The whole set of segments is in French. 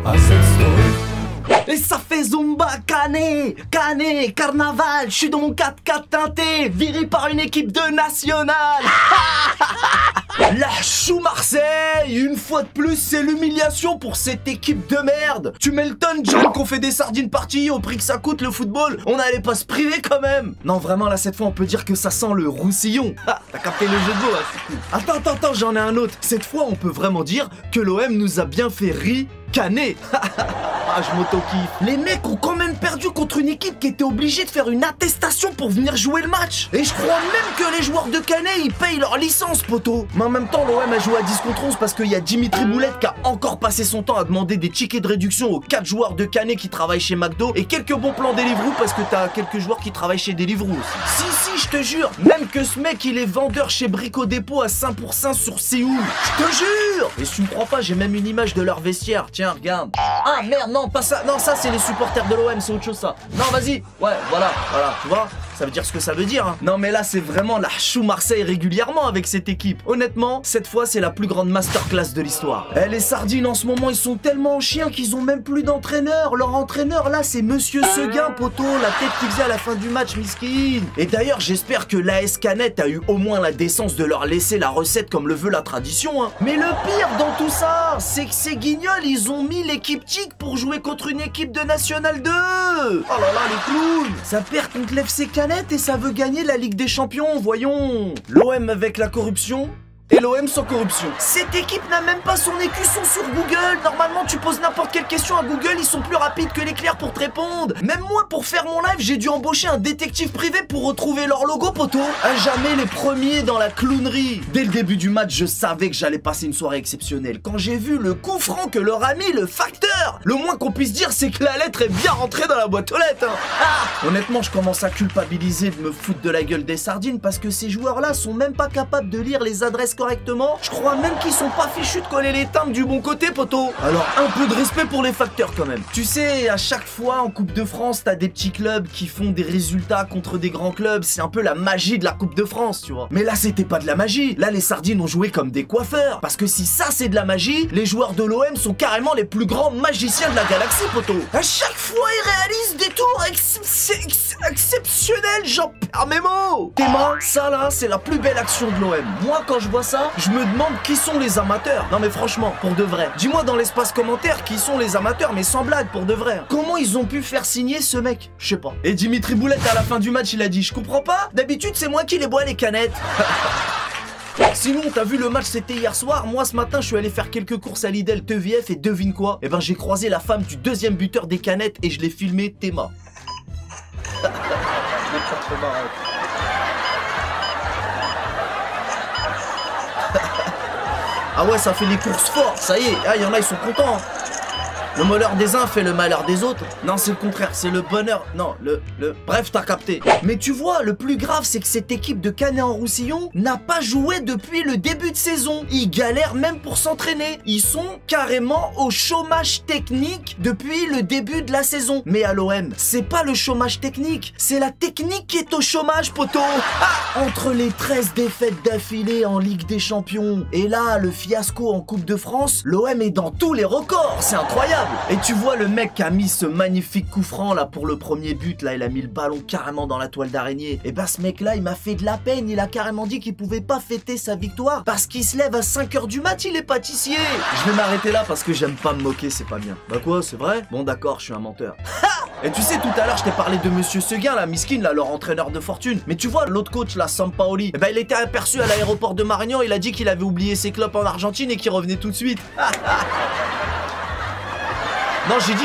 à cette story. Et ça fait Zumba, Canet, Carnaval, je suis dans mon 4x4 teinté, viré par une équipe de nationale. La chou Marseille, une fois de plus, c'est l'humiliation pour cette équipe de merde. Tu mets le ton, John, qu'on fait des sardines parties au prix que ça coûte le football. On n'allait pas se priver quand même. Non, vraiment, là, cette fois, on peut dire que ça sent le roussillon. Ah, t'as capté le jeu de mots, hein, c'est cool. Attends, j'en ai un autre. Cette fois, on peut vraiment dire que l'OM nous a bien fait ricaner. Ah, je m'auto-kiffe. Les mecs ont quand même perdu contre une équipe qui était obligée de faire une attestation pour venir jouer le match. Et je crois même que les joueurs de Canet, ils payent leur licence, poteau. Mais en même temps, l'OM a joué à 10 contre 11 parce qu'il y a Dimitri Boulette qui a encore passé son temps à demander des tickets de réduction aux 4 joueurs de Canet qui travaillent chez McDo et quelques bons plans Deliveroo parce que t'as quelques joueurs qui travaillent chez Deliveroo aussi. Si, je te jure. Même que ce mec, il est vendeur chez Brico Dépôt à 5% sur Séoul. Je te jure. Et si tu me crois pas, j'ai même une image de leur vestiaire. Tiens, regarde. Ah merde, non, pas ça. Non, ça, c'est les supporters de l'OM, c'est autre chose, ça. Non, vas-y. Ouais, voilà, tu vois. Ça veut dire ce que ça veut dire, hein. Non mais là c'est vraiment la chou Marseille régulièrement avec cette équipe. Honnêtement, cette fois c'est la plus grande masterclass de l'histoire. Les sardines en ce moment ils sont tellement en chien qu'ils ont même plus d'entraîneur. Leur entraîneur là c'est Monsieur Seguin, poteau, la tête qu'il faisait à la fin du match, miskin. Et d'ailleurs j'espère que l'AS Canet a eu au moins la décence de leur laisser la recette comme le veut la tradition, hein. Mais le pire dans tout ça, c'est que ces guignols ils ont mis l'équipe tic pour jouer contre une équipe de National 2. Oh là là les clowns. Ça perd contre l'FC Canet et ça veut gagner la Ligue des Champions, voyons. L'OM avec la corruption et l'OM sans corruption. Cette équipe n'a même pas son écusson sur Google. Normalement, tu poses n'importe quelle question à Google, ils sont plus rapides que l'éclair pour te répondre. Même moi, pour faire mon live, j'ai dû embaucher un détective privé pour retrouver leur logo, poteau. À jamais les premiers dans la clownerie. Dès le début du match, je savais que j'allais passer une soirée exceptionnelle. Quand j'ai vu le coup franc que leur a mis le facteur, le moins qu'on puisse dire, c'est que la lettre est bien rentrée dans la boîte aux lettres, hein. Ah, honnêtement, je commence à culpabiliser de me foutre de la gueule des sardines parce que ces joueurs-là sont même pas capables de lire les adresses correctement. Je crois même qu'ils sont pas fichus de coller les timbres du bon côté, poteau. Alors un peu de respect pour les facteurs quand même. Tu sais, à chaque fois en Coupe de France, t'as des petits clubs qui font des résultats contre des grands clubs. C'est un peu la magie de la Coupe de France, tu vois. Mais là, c'était pas de la magie. Là, les sardines ont joué comme des coiffeurs. Parce que si ça, c'est de la magie, les joueurs de l'OM sont carrément les plus grands magiciens de la galaxie, poteau. À chaque fois, ils réalisent des tours exceptionnels, j'en perds mes mots. Théma, ça là, c'est la plus belle action de l'OM. Moi, quand je vois ça, je me demande qui sont les amateurs. Non mais franchement, pour de vrai. Dis-moi dans l'espace commentaire qui sont les amateurs, mais sans blague, pour de vrai. Comment ils ont pu faire signer ce mec? Je sais pas. Et Dimitri Boulette, à la fin du match, il a dit: je comprends pas, d'habitude c'est moi qui les bois les canettes. Sinon, t'as vu le match, c'était hier soir. Moi, ce matin, je suis allé faire quelques courses à Lidl TVF et devine quoi? Eh ben, j'ai croisé la femme du deuxième buteur des canettes et je l'ai filmé, Théma. Ah ouais, ça fait les courses fort, ça y est. Ah, il y en a, ils sont contents. Le malheur des uns fait le malheur des autres. Non, c'est le contraire, c'est le bonheur. Non, Bref, t'as capté. Mais tu vois, le plus grave, c'est que cette équipe de Canet en Roussillon n'a pas joué depuis le début de saison. Ils galèrent même pour s'entraîner. Ils sont carrément au chômage technique depuis le début de la saison. Mais à l'OM, c'est pas le chômage technique, c'est la technique qui est au chômage, poteau. Ah, entre les 13 défaites d'affilée en Ligue des Champions et là, le fiasco en Coupe de France, l'OM est dans tous les records. C'est incroyable. Et tu vois le mec qui a mis ce magnifique coup franc là pour le premier but, là il a mis le ballon carrément dans la toile d'araignée. Et bah ce mec là il m'a fait de la peine, il a carrément dit qu'il pouvait pas fêter sa victoire parce qu'il se lève à 5 h du mat, il est pâtissier. Je vais m'arrêter là parce que j'aime pas me moquer, c'est pas bien. Bah quoi, c'est vrai? Bon d'accord, je suis un menteur. Et tu sais, tout à l'heure je t'ai parlé de Monsieur Seguin là, miskin là, leur entraîneur de fortune. Mais tu vois l'autre coach là, Sampaoli, eh ben il était aperçu à l'aéroport de Marignan, il a dit qu'il avait oublié ses clopes en Argentine et qu'il revenait tout de suite. Non, j'ai dit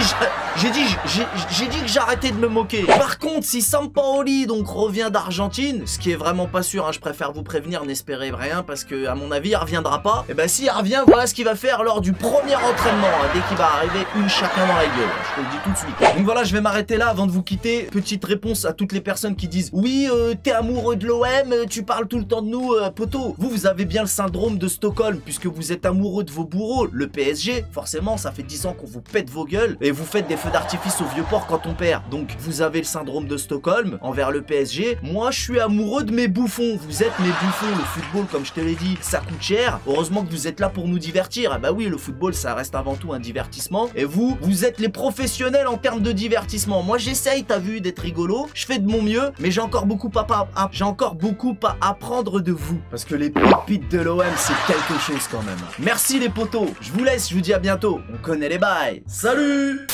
que j'arrêtais de me moquer. Par contre, si Sampaoli donc revient d'Argentine, ce qui est vraiment pas sûr, hein, je préfère vous prévenir, n'espérez rien parce que à mon avis, il reviendra pas. Et ben s'il revient, voilà ce qu'il va faire lors du premier entraînement, hein, dès qu'il va arriver une chacun dans la gueule. Je te le dis tout de suite. Donc voilà, je vais m'arrêter là avant de vous quitter. Petite réponse à toutes les personnes qui disent: oui, t'es amoureux de l'OM, tu parles tout le temps de nous, poteau. Vous avez bien le syndrome de Stockholm puisque vous êtes amoureux de vos bourreaux. Le PSG, forcément, ça fait 10 ans qu'on vous pète vos gueules et vous faites des feux d'artifice au Vieux-Port quand on perd. Donc vous avez le syndrome de Stockholm envers le PSG. Moi je suis amoureux de mes bouffons. Vous êtes mes bouffons. Le football, comme je te l'ai dit, ça coûte cher. Heureusement que vous êtes là pour nous divertir. Ah bah oui, le football ça reste avant tout un divertissement. Et vous êtes les professionnels en termes de divertissement. Moi j'essaye, t'as vu, d'être rigolo. Je fais de mon mieux, mais j'ai encore beaucoup à apprendre de vous. Parce que les pépites de l'OM c'est quelque chose quand même. Merci les potos. Je vous laisse, je vous dis à bientôt. On connaît les bails. Salut!